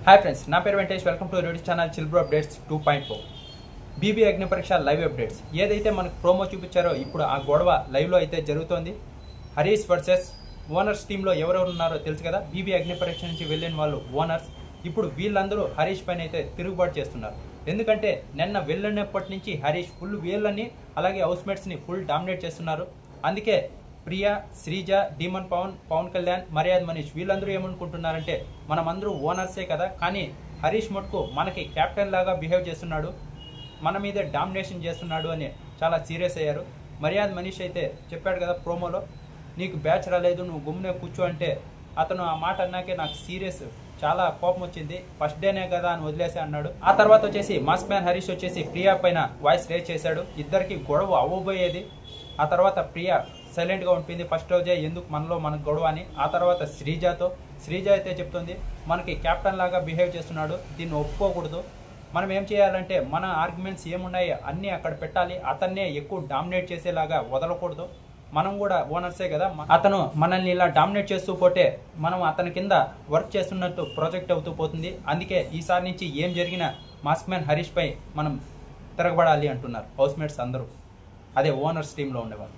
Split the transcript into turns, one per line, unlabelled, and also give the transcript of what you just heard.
Hi friends, నా పేరు Venkatesh. Welcome to YouTube channel chill bro updates 2.4. BB Agni Pariksha live updates. ఏదైతే మనకు ప్రోమో చూపించారో ఇప్పుడు ఆ గొడవ లైవ్లో అయితే జరుగుతోంది. హరీష్ వర్సెస్ ఓనర్స్ టీంలో ఎవరెవరు ఉన్నారో తెలుసు కదా. బీబీ అగ్ని పరీక్ష నుంచి వెళ్ళిన వాళ్ళు ఓనర్స్. ఇప్పుడు వీళ్ళందరూ హరీష్ పైన అయితే తిరుగుబాటు చేస్తున్నారు. ఎందుకంటే నిన్న వెళ్ళినప్పటి నుంచి హరీష్ ఫుల్ వీళ్ళని అలాగే హౌస్మేట్స్ని ఫుల్ డామినేట్ చేస్తున్నారు. అందుకే ప్రియా, శ్రీజ, డీమన్ పవన్, పవన్ కళ్యాణ్, మర్యాద్ మనీష్ వీళ్ళందరూ ఏమనుకుంటున్నారంటే మనమందరూ ఓనర్సే కదా, కానీ హరీష్ మటుకు మనకి కెప్టెన్ లాగా బిహేవ్ చేస్తున్నాడు, మన మీదే డామినేషన్ చేస్తున్నాడు అని చాలా సీరియస్ అయ్యారు. మర్యాద్ మనీష్ అయితే చెప్పాడు కదా ప్రోమోలో, నీకు బ్యాచ్ రాలేదు, నువ్వు గుమ్మునే కూర్చో అంటే అతను ఆ మాట అన్నాకే నాకు సీరియస్ చాలా కోపం వచ్చింది. ఫస్ట్ డేనే కదా అని వదిలేసి అన్నాడు. ఆ తర్వాత వచ్చేసి మాస్క్ మ్యాన్ హరీష్ వచ్చేసి ప్రియా పైన వాయిస్ రేజ్ చేశాడు. ఇద్దరికి గొడవ అవ్వబోయేది. ఆ తర్వాత ప్రియా సైలెంట్గా ఉంటుంది. ఫస్ట్ రోజే ఎందుకు మనకు గొడవ అని. ఆ తర్వాత శ్రీజ అయితే చెప్తుంది, మనకి కెప్టెన్ లాగా బిహేవ్ చేస్తున్నాడు, దీన్ని ఒప్పుకోకూడదు. మనం ఏం చేయాలంటే మన ఆర్గ్యుమెంట్స్ ఏమున్నాయి అన్నీ అక్కడ పెట్టాలి, అతన్నే ఎక్కువ డామినేట్ చేసేలాగా వదలకూడదు. మనం కూడా ఓనర్సే కదా, అతను మనల్ని ఇలా డామినేట్ చేస్తూ పోతే మనం అతని కింద వర్క్ చేస్తున్నట్టు ప్రాజెక్ట్ అవుతూ పోతుంది. అందుకే ఈసారి నుంచి ఏం జరిగినా మాస్క్ మ్యాన్ హరీష్ పై మనం తిరగబడాలి అంటున్నారు హౌస్మేట్స్ అందరూ, అదే ఓనర్స్ టీంలో ఉండేవాళ్ళు.